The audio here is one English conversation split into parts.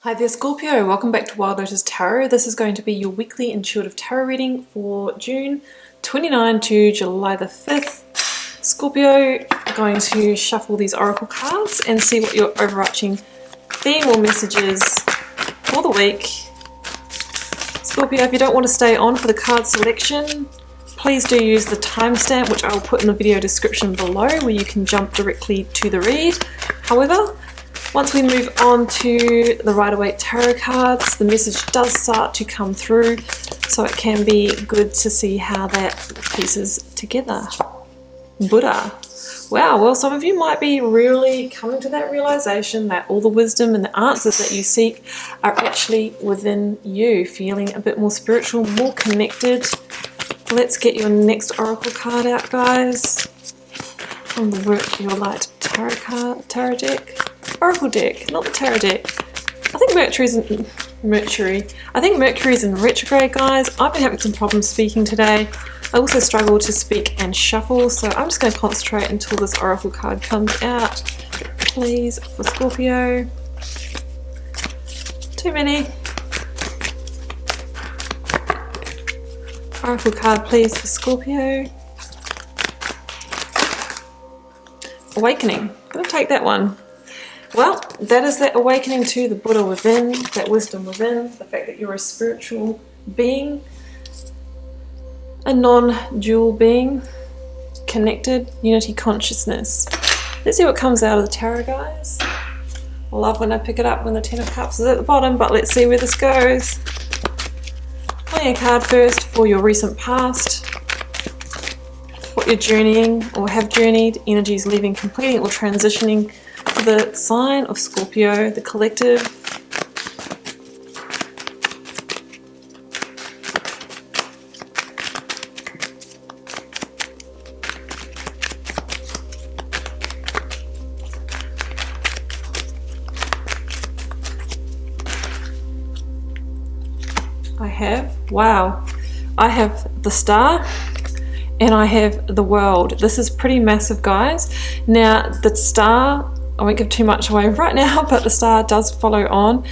Hi there Scorpio, welcome back to Wild Lotus Tarot. This is going to be your weekly intuitive tarot reading for June 29 to July the 5th. Scorpio, I'm going to shuffle these oracle cards and see what your overarching theme or message is for the week. Scorpio, if you don't want to stay on for the card selection, please do use the timestamp, which I will put in the video description below, where you can jump directly to the read. However, once we move on to the Rider-Waite Tarot cards, the message does start to come through, so it can be good to see how that pieces together. Buddha. Wow, well, some of you might be really coming to that realization that all the wisdom and the answers that you seek are actually within you, feeling a bit more spiritual, more connected. Let's get your next oracle card out, guys, from the Work Your Light tarot deck. Oracle deck, not the tarot deck. I think Mercury's in retrograde, guys. I've been having some problems speaking today. I also struggle to speak and shuffle, so I'm just going to concentrate until this oracle card comes out. Please, for Scorpio. Too many. Oracle card, please, for Scorpio. Awakening. I'm going to take that one. Well, that is that awakening to the Buddha within, that wisdom within, the fact that you're a spiritual being, a non-dual being, connected, unity consciousness. Let's see what comes out of the tarot, guys. I love when I pick it up when the Ten of Cups is at the bottom, but let's see where this goes. Playing a card first for your recent past, what you're journeying or have journeyed, energies leaving, completing or transitioning. The sign of Scorpio, the collective. I have the Star and I have the World. This is pretty massive, guys. Now, the Star, I won't give too much away right now, but the Star does follow on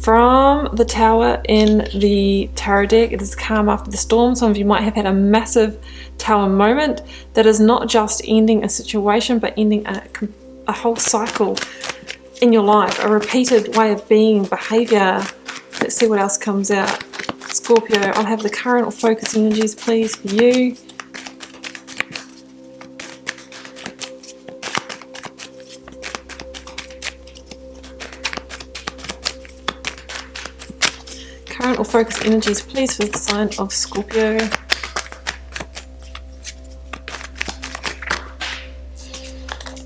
from the Tower in the tarot deck. It is calm after the storm. Some of you might have had a massive Tower moment that is not just ending a situation, but ending a whole cycle in your life, a repeated way of being, behavior. Let's see what else comes out. Scorpio, I'll have the current or focus energies, please, for you. Current or focus energies, please, for the sign of Scorpio.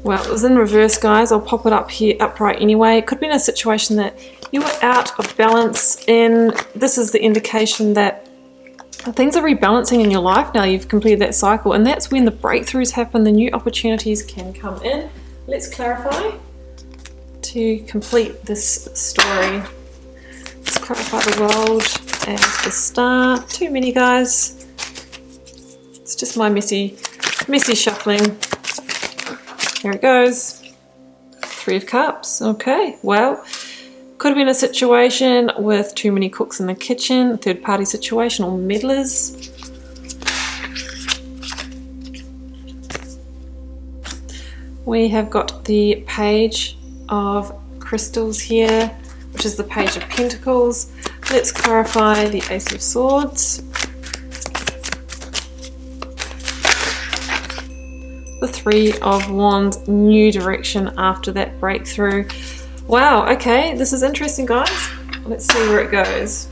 Well, it was in reverse, guys. I'll pop it up here upright anyway. It could be in a situation that you were out of balance, and this is the indication that things are rebalancing in your life now. You've completed that cycle, and that's when the breakthroughs happen, the new opportunities can come in. Let's clarify to complete this story. Let's clarify the World and the Star. Too many, guys. It's just my messy shuffling. Here it goes. Three of Cups. Okay, well, could have been a situation with too many cooks in the kitchen, third party situation, or meddlers. We have got the Page of Crystals here, which is the Page of Pentacles. Let's clarify the Ace of Swords. The Three of Wands, new direction after that breakthrough. Wow, okay, this is interesting, guys. Let's see where it goes.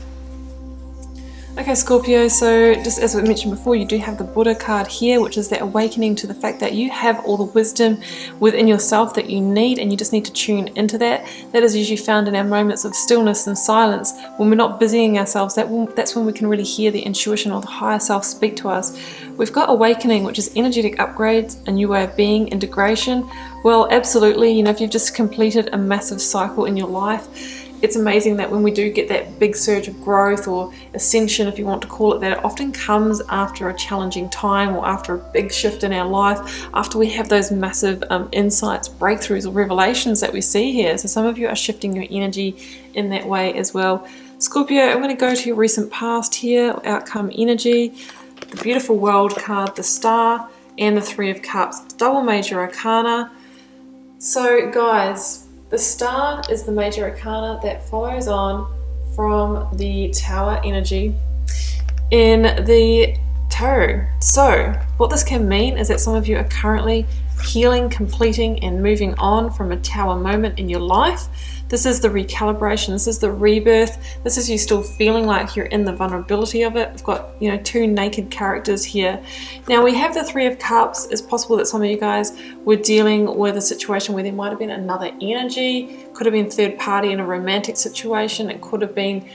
Okay, Scorpio, so just as we mentioned before, you do have the Buddha card here, which is that awakening to the fact that you have all the wisdom within yourself that you need, and you just need to tune into that. That is usually found in our moments of stillness and silence. When we're not busying ourselves, that's when we can really hear the intuition or the higher self speak to us. We've got awakening, which is energetic upgrades, a new way of being, integration. Well, absolutely, you know, if you've just completed a massive cycle in your life, it's amazing that when we do get that big surge of growth or ascension, if you want to call it that, it often comes after a challenging time or after a big shift in our life, after we have those massive insights, breakthroughs or revelations that we see here. So some of you are shifting your energy in that way as well. Scorpio, I'm going to go to your recent past here, outcome energy, the beautiful World card, the Star, and the Three of Cups, double major arcana. So guys, the Star is the major arcana that follows on from the Tower energy in the Tarot. So what this can mean is that some of you are currently healing, completing, and moving on from a Tower moment in your life. This is the recalibration, this is the rebirth, this is you still feeling like you're in the vulnerability of it. We've got, you know, two naked characters here. Now we have the Three of Cups. It's possible that some of you guys were dealing with a situation where there might have been another energy, could have been third party in a romantic situation, it could have been,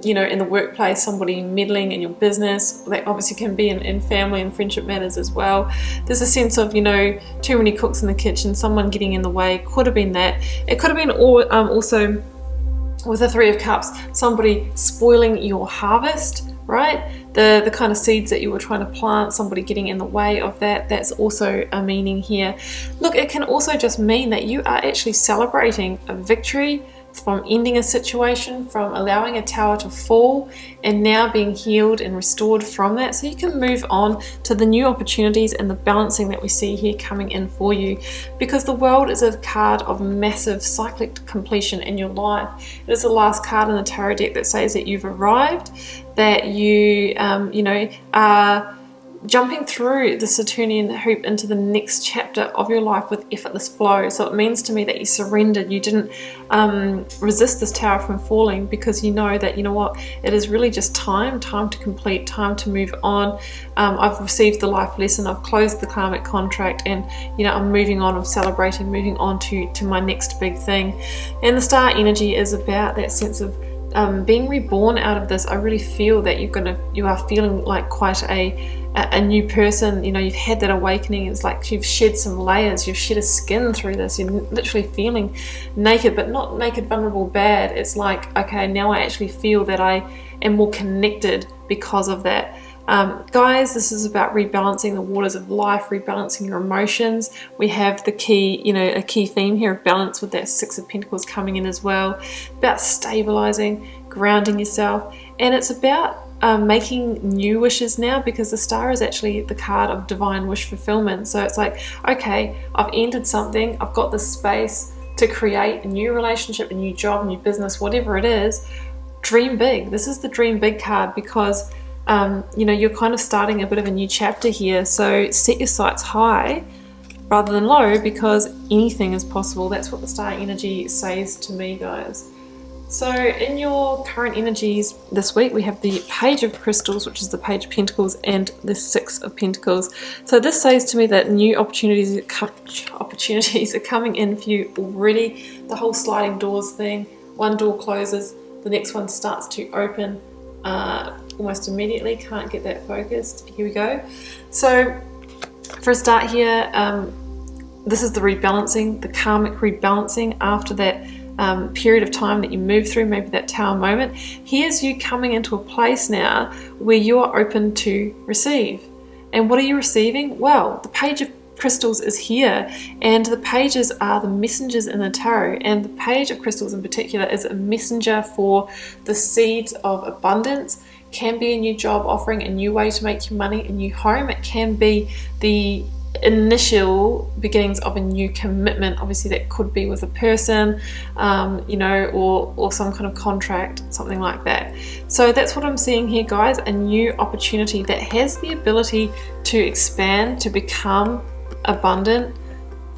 you know, in the workplace, somebody meddling in your business. That obviously can be in family and friendship matters as well. There's a sense of, you know, too many cooks in the kitchen, someone getting in the way, could have been that. It could have been also with the Three of Cups, somebody spoiling your harvest, right? The kind of seeds that you were trying to plant, somebody getting in the way of that. That's also a meaning here. Look, it can also just mean that you are actually celebrating a victory from ending a situation, from allowing a tower to fall and now being healed and restored from that, so you can move on to the new opportunities and the balancing that we see here coming in for you, because the World is a card of massive cyclic completion in your life. It is the last card in the tarot deck that says that you've arrived, that you you know, are jumping through the Saturnian hoop into the next chapter of your life with effortless flow. So it means to me that you surrendered, you didn't resist this tower from falling, because you know that, you know what, it is really just time to complete, time to move on. I've received the life lesson, I've closed the karmic contract, and you know, I'm moving on, I'm celebrating, moving on to my next big thing. And the Star energy is about that sense of being reborn out of this. I really feel that you are feeling like quite a new person. You know, you've had that awakening. It's like you've shed some layers, you've shed a skin through this. You're literally feeling naked, but not naked, vulnerable, bad. It's like, okay, now I actually feel that I am more connected because of that. Guys, this is about rebalancing the waters of life, rebalancing your emotions. We have the key, you know, a key theme here of balance with that Six of Pentacles coming in as well, about stabilizing, grounding yourself. And it's about making new wishes now, because the Star is actually the card of divine wish fulfillment. So it's like, okay, I've ended something, I've got this space to create a new relationship, a new job, a new business, whatever it is. Dream big. This is the dream big card, because you know, you're kind of starting a bit of a new chapter here. So set your sights high rather than low, because anything is possible. That's what the Star energy says to me, guys. So in your current energies this week, we have the Page of Crystals, which is the Page of Pentacles, and the Six of Pentacles. So this says to me that new opportunities are coming in for you already. The whole sliding doors thing, one door closes, the next one starts to open almost immediately. Can't get that focused. Here we go. So for a start here, this is the rebalancing, the karmic rebalancing after that period of time that you move through, maybe that tower moment. Here's you coming into a place now where you are open to receive. And what are you receiving? Well, the Page of Crystals is here, and the pages are the messengers in the tarot, and the Page of Crystals in particular is a messenger for the seeds of abundance. Can be a new job offering, a new way to make your money, a new home. It can be the initial beginnings of a new commitment. Obviously that could be with a person, you know, or some kind of contract, something like that. So that's what I'm seeing here, guys, a new opportunity that has the ability to expand, to become abundant.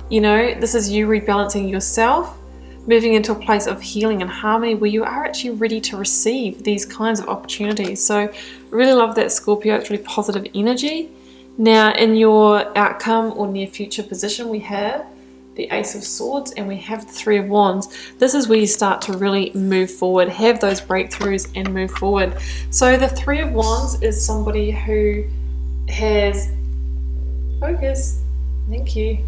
You know, this is you rebalancing yourself, moving into a place of healing and harmony where you are actually ready to receive these kinds of opportunities. So really love that, Scorpio. It's really positive energy. Now in your outcome or near future position, we have the Ace of Swords and we have the Three of Wands. This is where you start to really move forward, have those breakthroughs and move forward. So the Three of Wands is somebody who has focus. Thank you.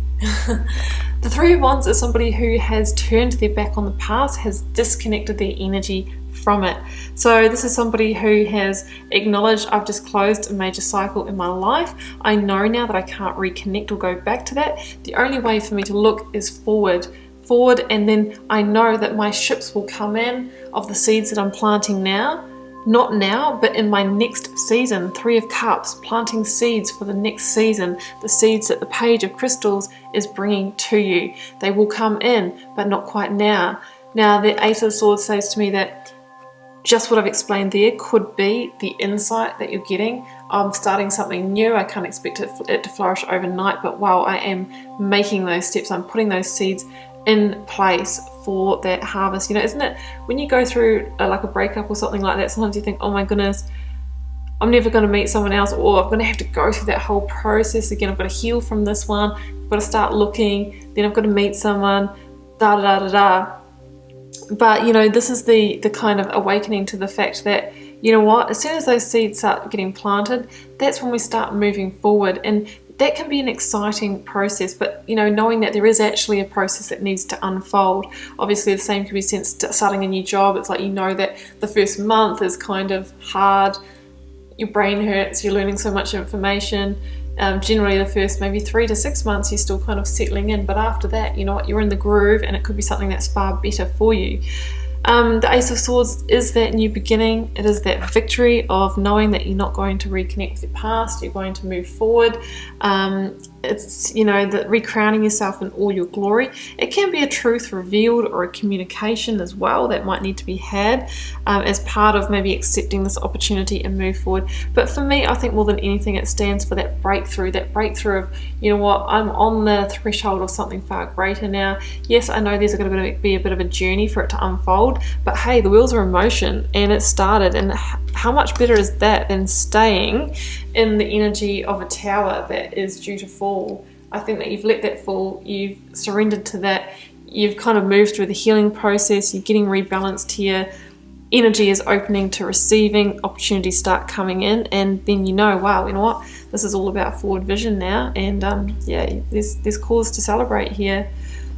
The Three of Wands is somebody who has turned their back on the past, has disconnected their energy from it. So this is somebody who has acknowledged, I've just closed a major cycle in my life. I know now that I can't reconnect or go back to that. The only way for me to look is forward, and then I know that my ships will come in of the seeds that I'm planting now. Not now, but in my next season. Three of Cups, planting seeds for the next season, the seeds that the Page of Crystals is bringing to you. They will come in, but not quite now. Now, the Ace of Swords says to me that just what I've explained there could be the insight that you're getting. I'm starting something new. I can't expect it to flourish overnight, but while I am making those steps, I'm putting those seeds in place for that harvest. You know, isn't it when you go through like a breakup or something like that, sometimes you think, oh my goodness, I'm never going to meet someone else, or I'm going to have to go through that whole process again. I've got to heal from this one, I've got to start looking, then I've got to meet someone, da da da da da. But you know, this is the kind of awakening to the fact that, you know what, as soon as those seeds start getting planted, that's when we start moving forward. And that can be an exciting process, but you know, knowing that there is actually a process that needs to unfold. Obviously the same can be said starting a new job. It's like, you know, that the first month is kind of hard, your brain hurts, you're learning so much information. Generally the first maybe 3 to 6 months you're still kind of settling in, but after that, you know what, you're in the groove and it could be something that's far better for you. The Ace of Swords is that new beginning. It is that victory of knowing that you're not going to reconnect with your past, you're going to move forward. It's, you know, that recrowning yourself in all your glory. It can be a truth revealed or a communication as well that might need to be had as part of maybe accepting this opportunity and move forward. But for me, I think more than anything, it stands for that breakthrough of, you know what, I'm on the threshold of something far greater now. Yes, I know there's going to be a bit of a journey for it to unfold, but hey, the wheels are in motion and it started, and how much better is that than staying in the energy of a tower that is due to fall? I think that you've let that fall, you've surrendered to that, you've kind of moved through the healing process, you're getting rebalanced here, energy is opening to receiving, opportunities start coming in, and then you know, wow, you know what, this is all about forward vision now, and yeah, there's cause to celebrate here.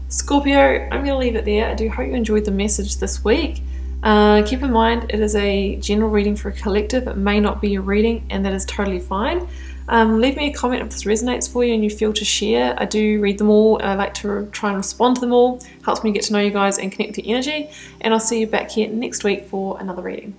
Scorpio, I'm going to leave it there. I do hope you enjoyed the message this week. Keep in mind, it is a general reading for a collective. It may not be your reading, and that is totally fine. Leave me a comment if this resonates for you and you feel to share. I do read them all. I like to try and respond to them all. Helps me get to know you guys and connect with your energy. And I'll see you back here next week for another reading.